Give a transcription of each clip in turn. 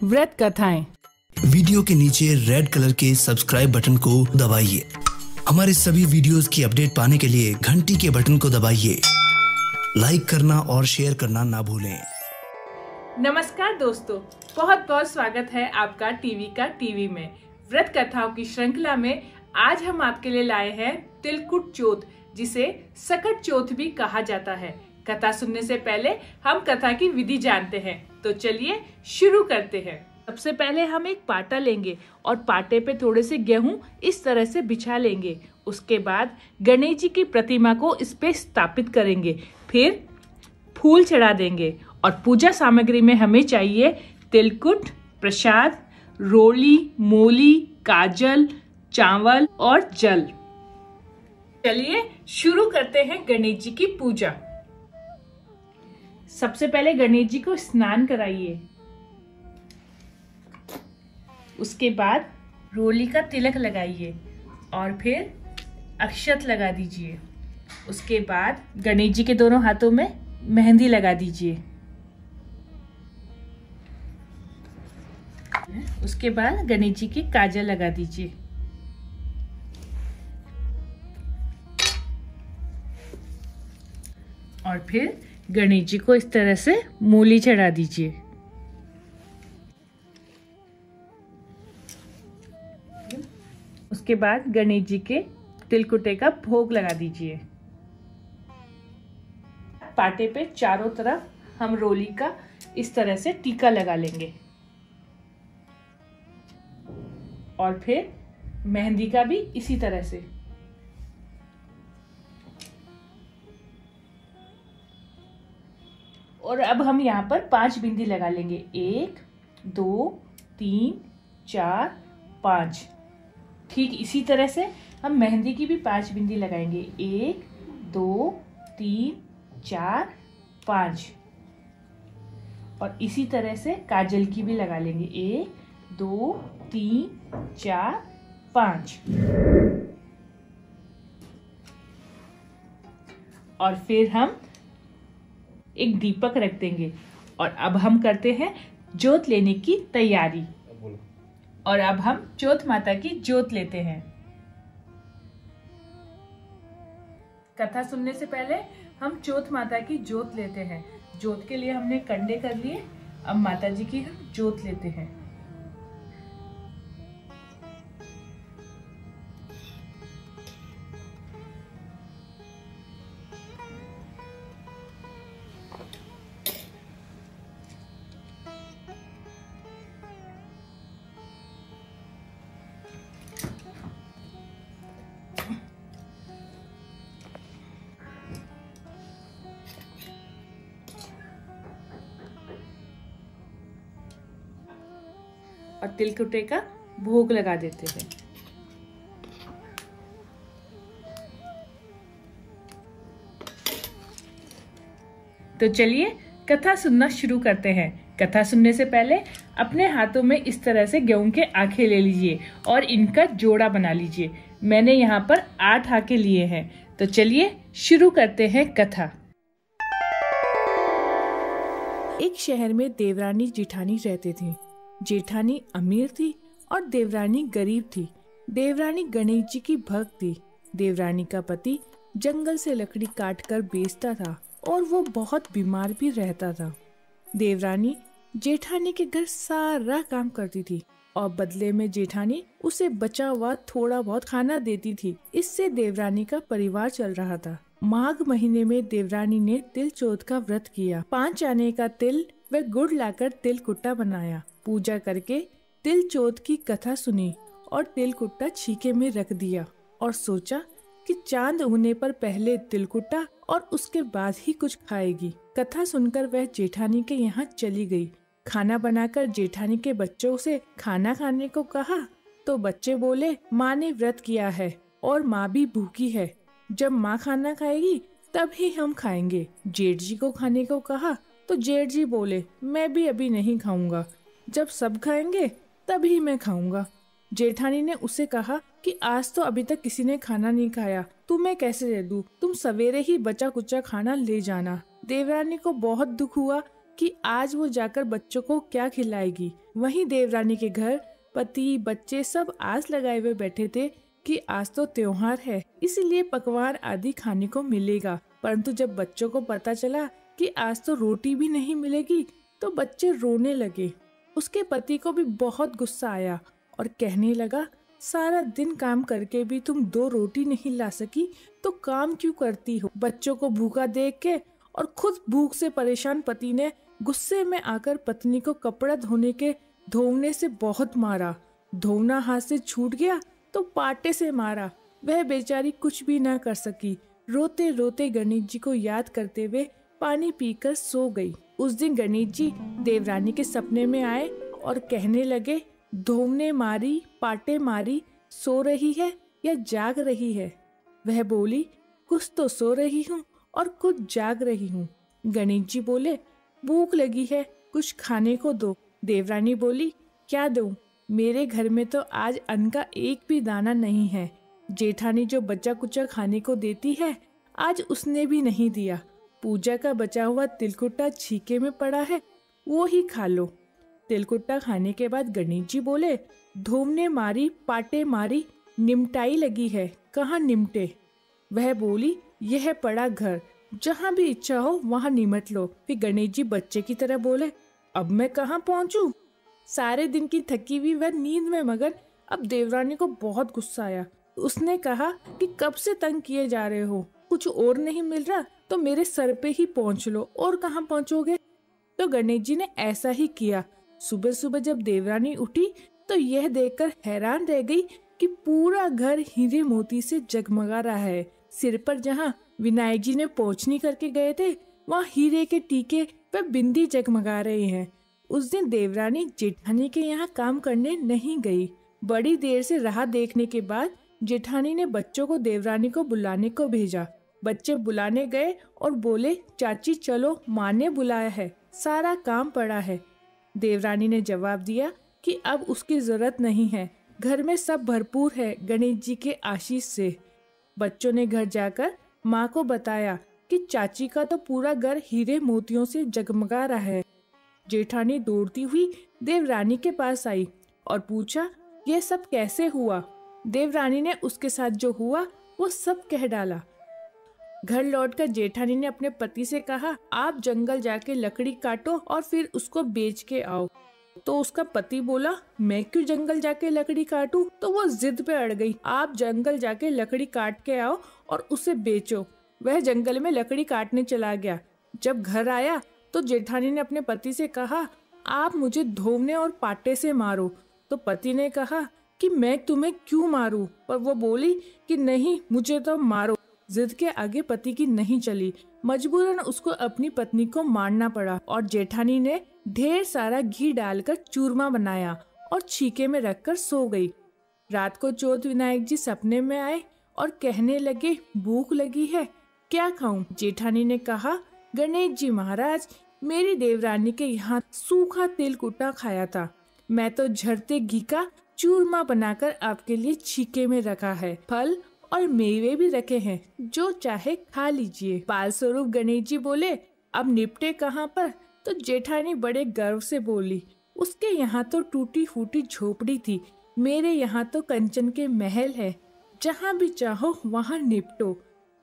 व्रत कथाएं। वीडियो के नीचे रेड कलर के सब्सक्राइब बटन को दबाइए। हमारे सभी वीडियोस की अपडेट पाने के लिए घंटी के बटन को दबाइए। लाइक करना और शेयर करना ना भूलें। नमस्कार दोस्तों, बहुत बहुत स्वागत है आपका टीवी में। व्रत कथाओं की श्रृंखला में आज हम आपके लिए लाए हैं तिलकुट चौथ, जिसे सकट चौथ भी कहा जाता है। कथा सुनने से पहले हम कथा की विधि जानते हैं, तो चलिए शुरू करते हैं। सबसे पहले हम एक पाटा लेंगे और पाटे पे थोड़े से गेहूं इस तरह से बिछा लेंगे। उसके बाद गणेश जी की प्रतिमा को इस पे स्थापित करेंगे, फिर फूल चढ़ा देंगे और पूजा सामग्री में हमें चाहिए तिलकुट, प्रसाद, रोली, मूली, काजल, चावल और जल। चलिए शुरू करते हैं गणेश जी की पूजा। सबसे पहले गणेश जी को स्नान कराइए। उसके बाद रोली का तिलक लगाइए और फिर अक्षत लगा दीजिए। उसके बाद गणेश जी के दोनों हाथों में मेहंदी लगा दीजिए। उसके बाद गणेश जी की काजल लगा दीजिए। और फिर गणेश जी को इस तरह से मूली चढ़ा दीजिए। उसके बाद गणेश जी के तिलकुटे का भोग लगा दीजिए। पाटे पे चारों तरफ हम रोली का इस तरह से टीका लगा लेंगे और फिर मेहंदी का भी इसी तरह से। और अब हम यहाँ पर 5 बिंदी लगा लेंगे। 1, 2, 3, 4, 5। ठीक इसी तरह से हम मेहंदी की भी 5 बिंदी लगाएंगे। 1, 2, 3, 4, 5। और इसी तरह से काजल की भी लगा लेंगे। 1, 2, 3, 4, 5। और फिर हम एक दीपक रख देंगे। और अब हम करते हैं जोत लेने की तैयारी। और अब हम चौथ माता की जोत लेते हैं। कथा सुनने से पहले हम चौथ माता की जोत लेते हैं। जोत के लिए हमने कंडे कर लिए, अब माता जी की हम जोत लेते हैं। और तिलकुटे का भोग लगा देते हैं। तो चलिए कथा सुनना शुरू करते हैं। कथा सुनने से पहले अपने हाथों में इस तरह से गेहूं के आखे ले लीजिए और इनका जोड़ा बना लीजिए। मैंने यहाँ पर 8 आखे लिए हैं। तो चलिए शुरू करते हैं कथा। एक शहर में देवरानी जेठानी रहते थे। जेठानी अमीर थी और देवरानी गरीब थी। देवरानी गणेश जी की भक्त थी। देवरानी का पति जंगल से लकड़ी काटकर बेचता था और वो बहुत बीमार भी रहता था। देवरानी जेठानी के घर सारा काम करती थी और बदले में जेठानी उसे बचा हुआ थोड़ा बहुत खाना देती थी। इससे देवरानी का परिवार चल रहा था। माघ महीने में देवरानी ने तिल चौथ का व्रत किया। 5 आने का तिल व गुड़ लाकर तिलकुट्टा बनाया। पूजा करके तिल चौथ की कथा सुनी और तिलकुट्टा छीके में रख दिया और सोचा कि चांद उगने पर पहले तिलकुट्टा और उसके बाद ही कुछ खाएगी। कथा सुनकर वह जेठानी के यहाँ चली गई। खाना बनाकर जेठानी के बच्चों से खाना खाने को कहा तो बच्चे बोले, माँ ने व्रत किया है और माँ भी भूखी है। जब माँ खाना खाएगी तब ही हम खाएंगे। जेठ जी को खाने को कहा तो जेठ जी बोले, मैं भी अभी नहीं खाऊंगा, जब सब खाएंगे तभी मैं खाऊंगा। जेठानी ने उसे कहा कि आज तो अभी तक किसी ने खाना नहीं खाया, तुम्हें कैसे दे दूं? तुम सवेरे ही बचा कुचा खाना ले जाना। देवरानी को बहुत दुख हुआ कि आज वो जाकर बच्चों को क्या खिलाएगी। वहीं देवरानी के घर पति बच्चे सब आस लगाए हुए बैठे थे कि आज तो त्योहार है, इसीलिए पकवान आदि खाने को मिलेगा। परंतु जब बच्चों को पता चला कि आज तो रोटी भी नहीं मिलेगी तो बच्चे रोने लगे। उसके पति को भी बहुत गुस्सा आया और कहने लगा, सारा दिन काम करके भी तुम 2 रोटी नहीं ला सकी तो काम क्यों करती हो। बच्चों को भूखा देख के और खुद भूख से परेशान पति ने गुस्से में आकर पत्नी को कपड़ा धोने से बहुत मारा। धोना हाथ से छूट गया तो पाटे से मारा। वह बेचारी कुछ भी न कर सकी। रोते रोते गणेश जी को याद करते हुए पानी पीकर सो गई। उस दिन गणेश जी देवरानी के सपने में आए और कहने लगे, धोने मारी पाटे मारी, सो रही है या जाग रही है। वह बोली, कुछ तो सो रही हूँ और कुछ जाग रही हूँ। गणेश जी बोले, भूख लगी है, कुछ खाने को दो। देवरानी बोली, क्या दूं? मेरे घर में तो आज अन्न का एक भी दाना नहीं है। जेठानी जो बचा कुचा खाने को देती है आज उसने भी नहीं दिया। पूजा का बचा हुआ तिलकुट्टा छीके में पड़ा है, वो ही खा लो। तिलकुट्टा खाने के बाद गणेश जी बोले, धोमने मारी पाटे मारी, निमटाई लगी है, कहाँ निमटे। वह बोली, यह पड़ा घर, जहाँ भी इच्छा हो वहाँ निमट लो। फिर गणेश जी बच्चे की तरह बोले, अब मैं कहाँ पहुँचूं? सारे दिन की थकी हुई वह नींद में मगन। अब देवरानी को बहुत गुस्सा आया। उसने कहा कि कब से तंग किए जा रहे हो, कुछ और नहीं मिल रहा तो मेरे सर पे ही पहुँच लो, और कहाँ पहुँचोगे। तो गणेश जी ने ऐसा ही किया। सुबह सुबह जब देवरानी उठी तो यह देखकर हैरान रह गई कि पूरा घर हीरे मोती से जगमगा रहा है। सिर पर जहाँ विनायक जी ने पोंछनी करके गए थे वहाँ हीरे के टीके व बिंदी जगमगा रहे हैं। उस दिन देवरानी जेठानी के यहाँ काम करने नहीं गई। बड़ी देर से राह देखने के बाद जेठानी ने बच्चों को देवरानी को बुलाने को भेजा। बच्चे बुलाने गए और बोले, चाची चलो, माँ ने बुलाया है, सारा काम पड़ा है। देवरानी ने जवाब दिया कि अब उसकी जरूरत नहीं है, घर में सब भरपूर है गणेश जी के आशीष से। बच्चों ने घर जाकर माँ को बताया कि चाची का तो पूरा घर हीरे मोतियों से जगमगा रहा है। जेठानी दौड़ती हुई देवरानी के पास आई और पूछा, यह सब कैसे हुआ। देवरानी ने उसके साथ जो हुआ वो सब कह डाला। घर लौटकर जेठानी ने अपने पति से कहा, आप जंगल जाके लकड़ी काटो और फिर उसको बेच के आओ। तो उसका पति बोला, मैं क्यों जंगल जाके लकड़ी काटूं। तो वो जिद पे अड़ गई, आप जंगल जाके लकड़ी काट के आओ और उसे बेचो। वह जंगल में लकड़ी काटने चला गया। जब घर आया तो जेठानी ने अपने पति से कहा, आप मुझे धोने और पाटे से मारो। तो पति ने कहा कि मैं तुम्हें क्यों मारूं, पर वो बोली कि नहीं, मुझे तो मारो। जिद के आगे पति की नहीं चली, मजबूरन उसको अपनी पत्नी को मारना पड़ा और जेठानी ने ढेर सारा घी डालकर चूरमा बनाया और छीके में रखकर सो गई। रात को चौथ विनायक जी सपने में आए और कहने लगे, भूख लगी है, क्या खाऊं। जेठानी ने कहा, गणेश जी महाराज, मेरी देवरानी के यहाँ सूखा तिलकुट्टा खाया था, मैं तो झरते घी का चूरमा बनाकर आपके लिए छीके में रखा है। फल और मेवे भी रखे हैं, जो चाहे खा लीजिए। बाल स्वरूप गणेश जी बोले, अब निपटे कहाँ पर। तो जेठानी बड़े गर्व से बोली, उसके यहाँ तो टूटी फूटी झोपड़ी थी, मेरे यहाँ तो कंचन के महल है, जहाँ भी चाहो वहाँ निपटो।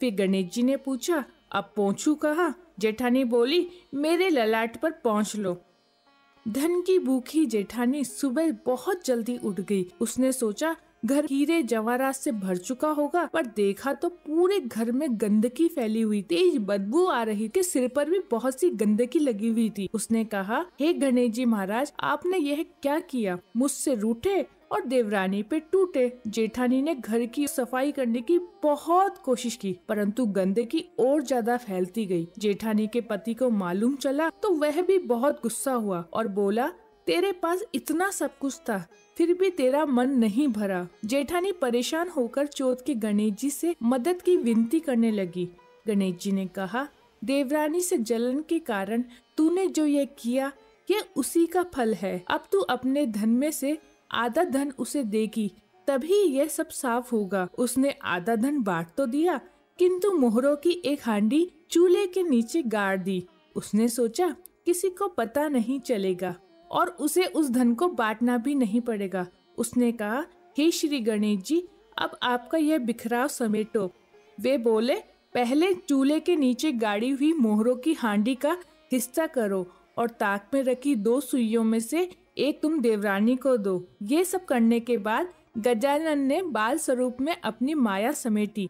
फिर गणेश जी ने पूछा, अब पहुँचू कहाँ। जेठानी बोली, मेरे ललाट पर पहुँच लो। धन की भूखी जेठानी सुबह बहुत जल्दी उठ गई। उसने सोचा घर हीरे जवाहरात से भर चुका होगा, पर देखा तो पूरे घर में गंदगी फैली हुई, तेज बदबू आ रही थी, सिर पर भी बहुत सी गंदगी लगी हुई थी। उसने कहा, हे गणेश जी महाराज, आपने यह क्या किया। मुझसे रूठे और देवरानी पे टूटे। जेठानी ने घर की सफाई करने की बहुत कोशिश की, परंतु गंदगी और ज्यादा फैलती गई। जेठानी के पति को मालूम चला तो वह भी बहुत गुस्सा हुआ और बोला, तेरे पास इतना सब कुछ था, फिर भी तेरा मन नहीं भरा। जेठानी परेशान होकर चौथ के गणेश जी से मदद की विनती करने लगी। गणेश जी ने कहा, देवरानी से जलन के कारण तूने जो ये किया, ये उसी का फल है। अब तू अपने धन में से आधा धन उसे देगी, तभी यह सब साफ होगा। उसने आधा धन बांट तो दिया, किंतु मोहरों की एक हांडी चूल्हे के नीचे गाड़ दी। उसने सोचा, किसी को पता नहीं चलेगा और उसे उस धन को बांटना भी नहीं पड़ेगा। उसने कहा, हे श्री गणेश जी, अब आपका यह बिखराव समेटो। वे बोले, पहले चूल्हे के नीचे गाड़ी हुई मोहरों की हांडी का हिस्सा करो और ताक में रखी 2 सुइयों में से एक तुम देवरानी को दो। ये सब करने के बाद गजानन ने बाल स्वरूप में अपनी माया समेटी।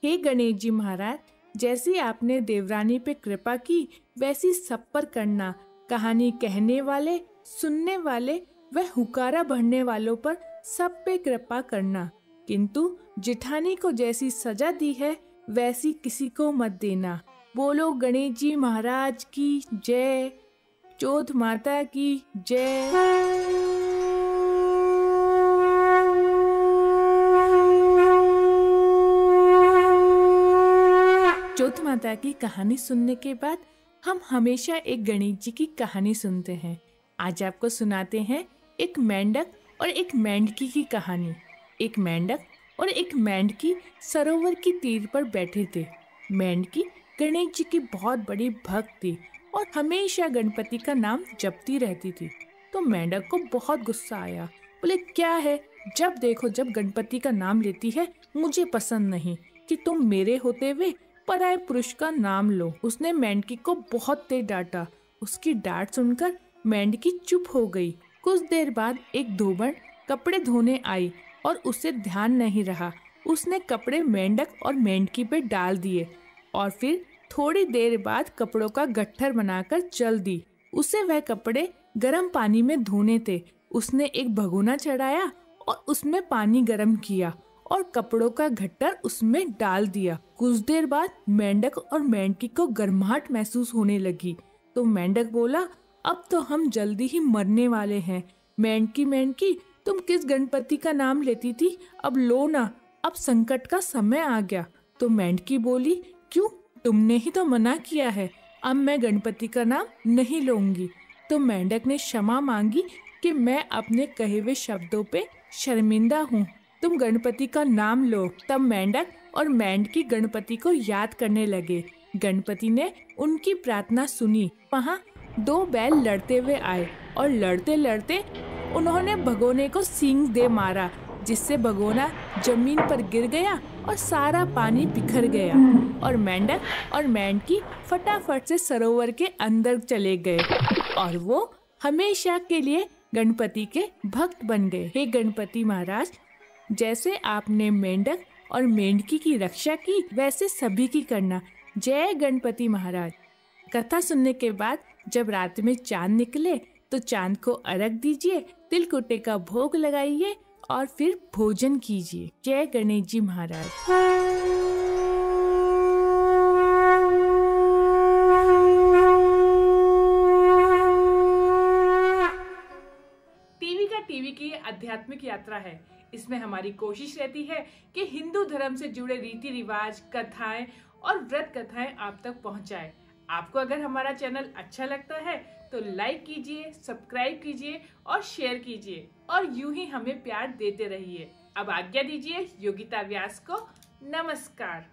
हे गणेश जी महाराज, जैसी आपने देवरानी पे कृपा की वैसी सब पर करना। कहानी कहने वाले, सुनने वाले व हुकारा भरने वालों पर सब पे कृपा करना, किंतु जिठानी को जैसी सजा दी है वैसी किसी को मत देना। बोलो गणेश जी महाराज की जय। चौथ माता की जय। चौथ माता की कहानी सुनने के बाद हम हमेशा एक गणेश जी की कहानी सुनते हैं। आज आपको सुनाते हैं एक मेंढक और एक मेंढकी की कहानी। एक मेंढक और एक मेंढकी सरोवर की तीर पर बैठे थे। मेंढकी गणेश जी की बहुत बड़ी भक्त थी और हमेशा गणपति का नाम जपती रहती थी। तो मेंढक को बहुत गुस्सा आया। बोले, क्या है, जब देखो जब गणपति का नाम लेती है, मुझे पसंद नहीं कि तुम मेरे होते हुए पराये पुरुष का नाम लो। उसने मेंढकी को बहुत तेज डांटा। उसकी डांट सुनकर मेंढकी चुप हो गई। कुछ देर बाद एक धोबन कपड़े धोने आई और उसे ध्यान नहीं रहा। उसने कपड़े मेंढक और मेंढकी पे डाल दिए और फिर थोड़ी देर बाद कपड़ों का गट्ठर बनाकर चल दी। उसे वह कपड़े गर्म पानी में धोने थे। उसने एक भगोना चढ़ाया और उसमें पानी गर्म किया और कपड़ों का गट्ठर उसमें डाल दिया। कुछ देर बाद मेंढक और मेंढकी को गर्माहट महसूस होने लगी। तो मेंढक बोला, अब तो हम जल्दी ही मरने वाले हैं। मेंढकी, तुम किस गणपति का नाम लेती थी, अब लो ना, अब संकट का समय आ गया। तो मेंढकी बोली, क्यों, तुमने ही तो मना किया है, अब मैं गणपति का नाम नहीं लूंगी। तो मेंढक ने क्षमा मांगी कि मैं अपने कहे हुए शब्दों पे शर्मिंदा हूँ, तुम गणपति का नाम लो। तब मेंढक और मेंढकी गणपति को याद करने लगे। गणपति ने उनकी प्रार्थना सुनी। वहाँ 2 बैल लड़ते हुए आए और लड़ते लड़ते उन्होंने भगोने को सींग दे मारा, जिससे भगोना जमीन पर गिर गया और सारा पानी बिखर गया और मेंढक और मेंढकी फटाफट से सरोवर के अंदर चले गए और वो हमेशा के लिए गणपति के भक्त बन गए। हे गणपति महाराज, जैसे आपने मेंढक और मेंढकी की रक्षा की वैसे सभी की करना। जय गणपति महाराज। कथा सुनने के बाद जब रात में चांद निकले तो चांद को अर्घ दीजिए, तिलकुटे का भोग लगाइए और फिर भोजन कीजिए। जय गणेश जी महाराज। टीवी की आध्यात्मिक यात्रा है। इसमें हमारी कोशिश रहती है कि हिंदू धर्म से जुड़े रीति रिवाज, कथाएं और व्रत कथाएं आप तक पहुंचाएं। आपको अगर हमारा चैनल अच्छा लगता है तो लाइक कीजिए, सब्सक्राइब कीजिए और शेयर कीजिए और यूं ही हमें प्यार देते रहिए। अब आज्ञा दीजिए योगिता व्यास को। नमस्कार।